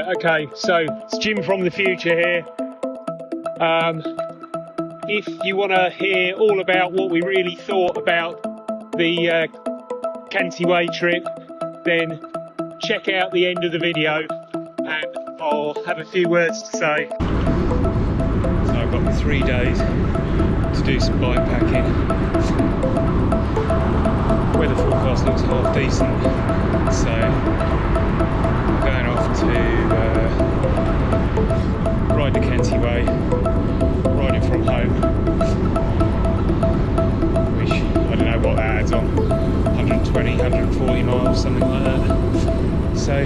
Right, okay, so it's Jim from the future here. If you want to hear all about what we really thought about the Cantii Way trip, then check out the end of the video and I'll have a few words to say. So I've got 3 days to do some bike packing. Weather forecast looks half decent, so I'm going off to ride the Cantii Way, riding from home, which I don't know what that adds on, 120, 140 miles, something like that. So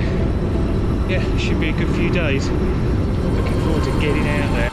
yeah, it should be a good few days. Looking forward to getting out there.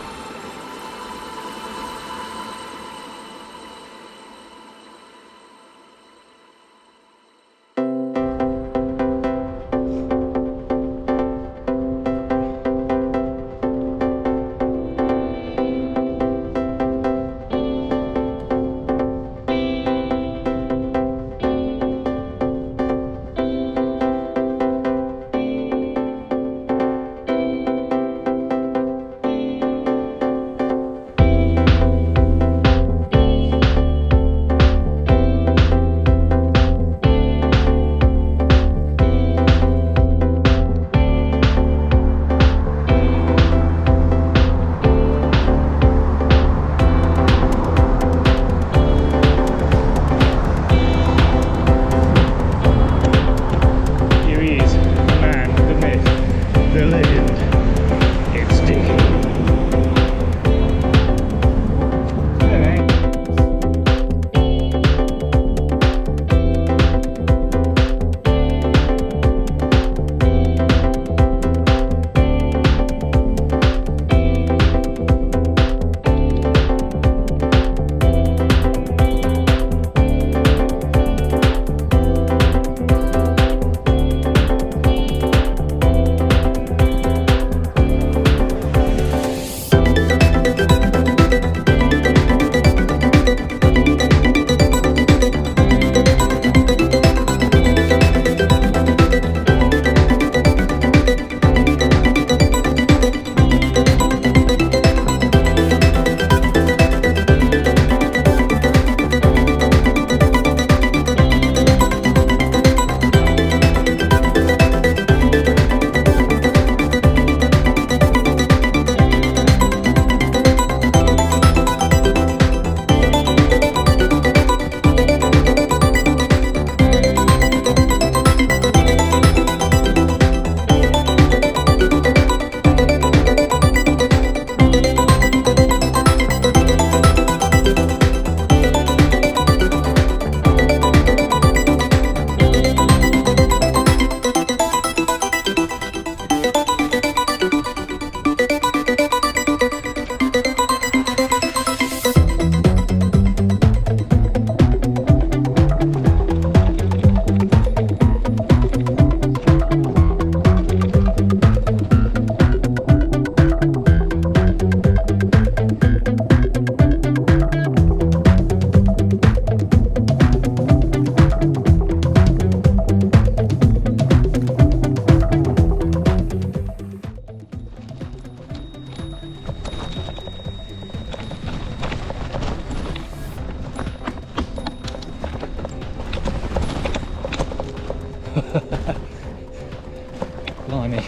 Blimey,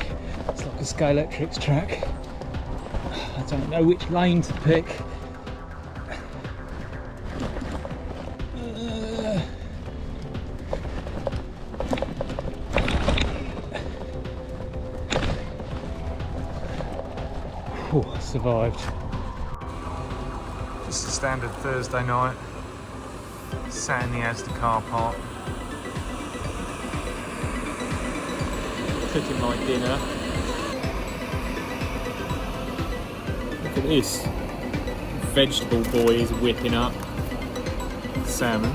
it's like a Scalextric's track. I don't know which lane to pick. I survived. Just a standard Thursday night. Sat in the Asda car park. Cooking my dinner. Look at this. Vegetable boy is whipping up. Salmon.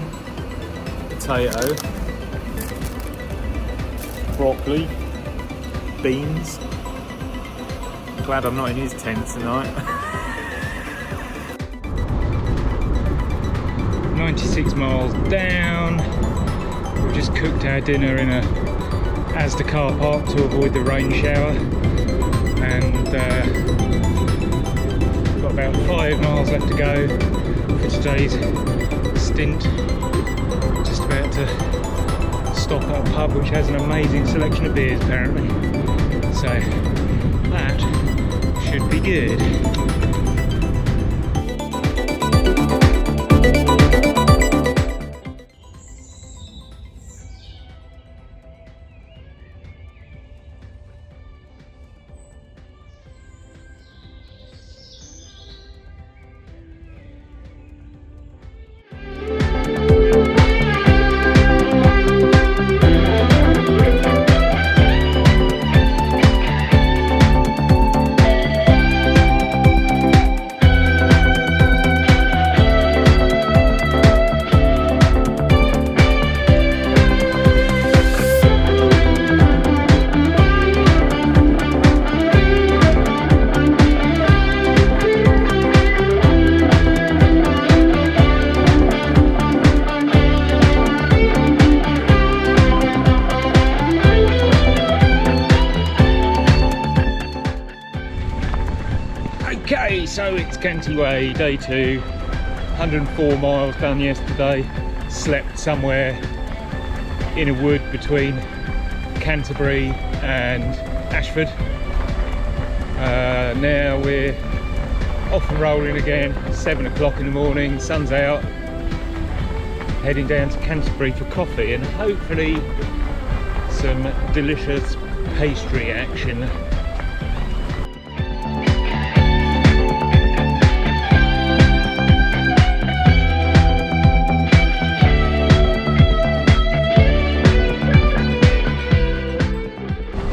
Potato. Broccoli. Beans. Glad I'm not in his tent tonight. 96 miles down. We've just cooked our dinner in a Asda car park to avoid the rain shower. and we've got about 5 miles left to go for today's stint. Just about to stop at a pub which has an amazing selection of beers apparently, so that should be good. Okay, so it's Cantii Way, day 2, 104 miles done yesterday. Slept somewhere in a wood between Canterbury and Ashford. Now we're off and rolling again, 7 o'clock in the morning, sun's out. Heading down to Canterbury for coffee and hopefully some delicious pastry action.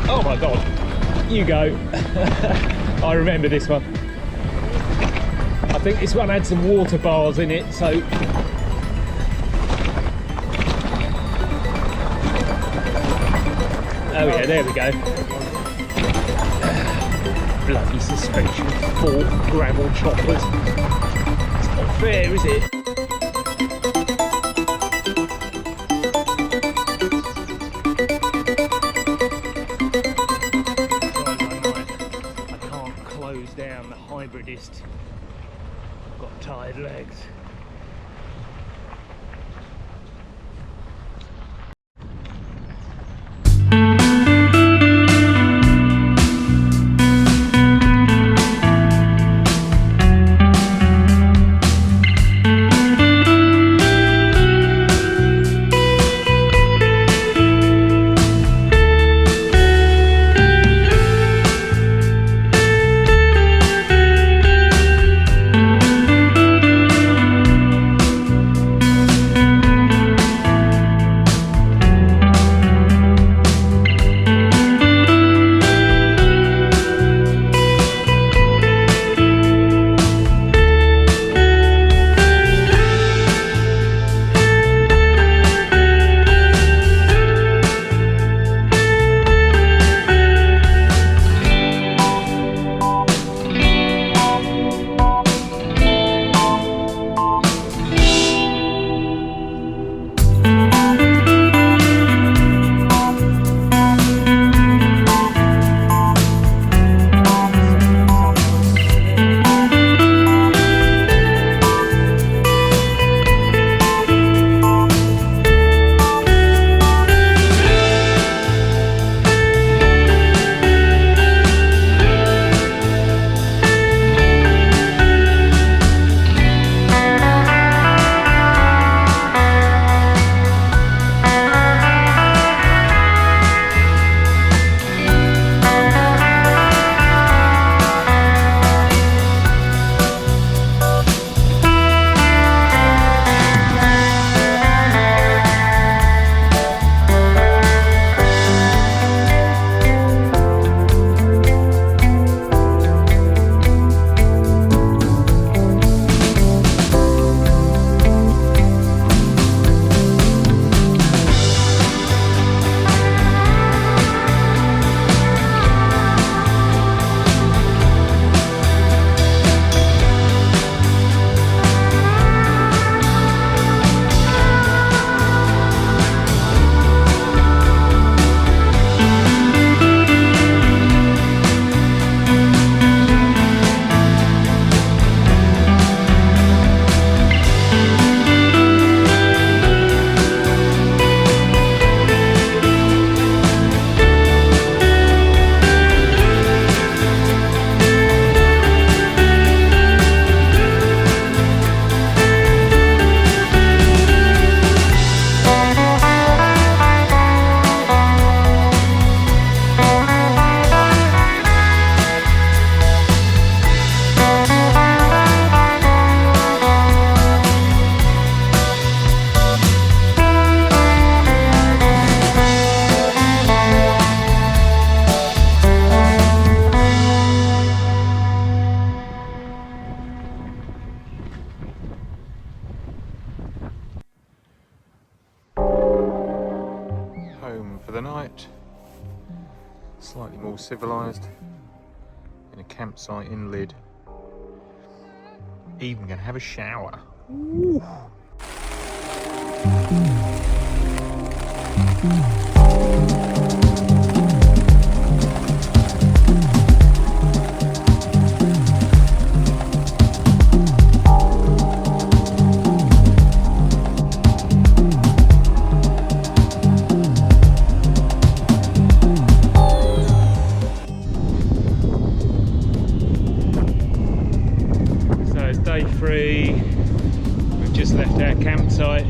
Oh my god, you go. I remember this one. I think this one had some water bars in it, so oh yeah, there we go. Bloody suspension fork gravel choppers. It's not fair, is it? I can't close down the hybridist. I've got tired legs. campsite, slightly more civilised, in a campsite in Lyd. Even gonna have a shower. Ooh. Day 3, we've just left our campsite.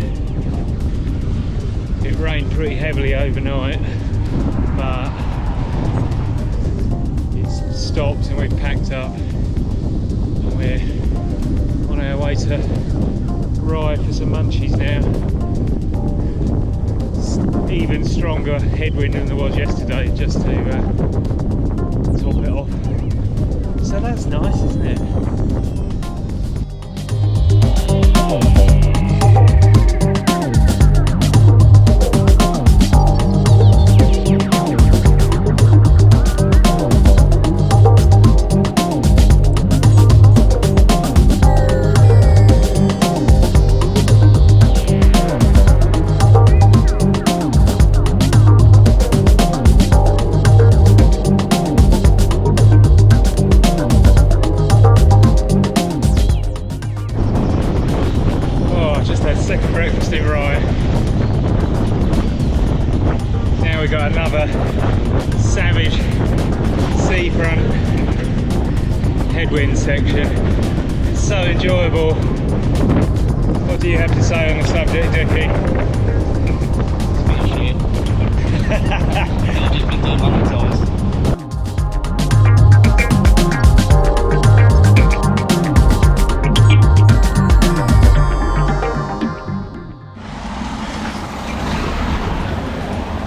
It rained pretty heavily overnight, but it's stopped and we've packed up and we're on our way to Rye for some munchies now. It's even stronger headwind than there was yesterday, just to top it off. So that's nice, isn't it? Second breakfast in Rye. Now we've got another savage seafront headwind section. It's so enjoyable. What do you have to say on the subject, Dickie? It's a bit of shit. I've just been demonetised.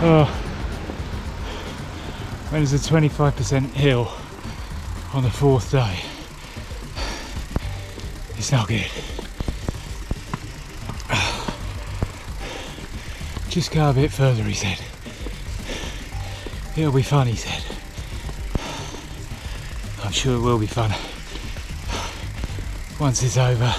Oh, when there's a 25% hill on the 4th day, it's not good. Just go a bit further, he said. It'll be fun, he said. I'm sure it will be fun once it's over.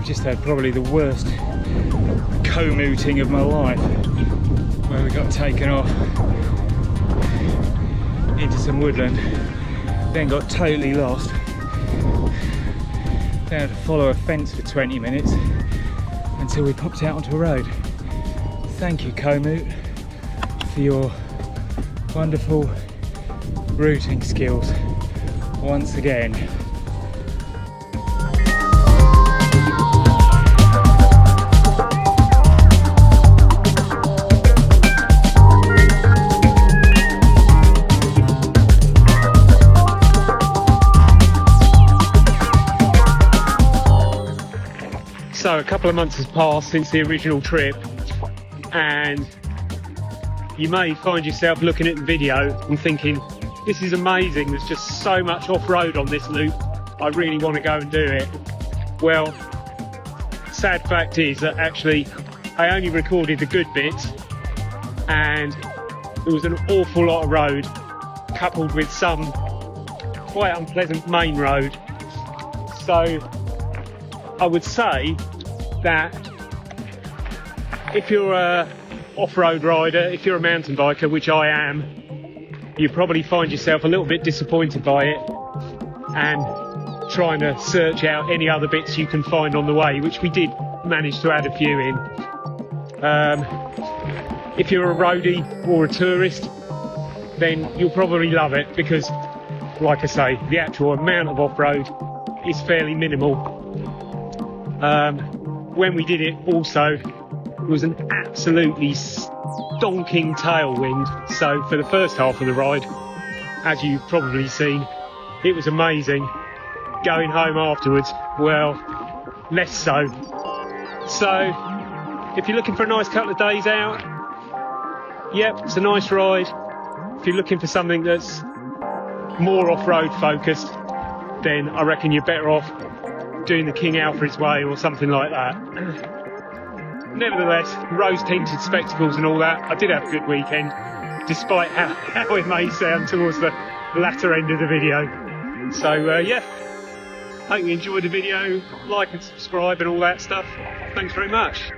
Just had probably the worst co-mooting of my life, where we got taken off into some woodland, then got totally lost, then had to follow a fence for 20 minutes until we popped out onto a road. Thank you, co-moot, for your wonderful routing skills once again. So a couple of months has passed since the original trip, and you may find yourself looking at the video and thinking, this is amazing, there's just so much off-road on this loop, I really want to go and do it. Well, sad fact is that actually I only recorded the good bits, and there was an awful lot of road coupled with some quite unpleasant main road. So I would say that if you're a off-road rider, if you're a mountain biker, which I am, you probably find yourself a little bit disappointed by it and trying to search out any other bits you can find on the way, which we did manage to add a few in. If you're a roadie or a tourist, then you'll probably love it because, like I say, the actual amount of off-road is fairly minimal. When we did it also, it was an absolutely stonking tailwind, so for the first half of the ride, as you've probably seen, it was amazing. Going home afterwards, well, less so. So if you're looking for a nice couple of days out, yep, it's a nice ride. If you're looking for something that's more off-road focused, then I reckon you're better off doing the King Alfred's Way or something like that. Nevertheless, rose-tinted spectacles and all that, I did have a good weekend, despite how it may sound towards the latter end of the video. So yeah, hope you enjoyed the video, like and subscribe and all that stuff. Thanks very much.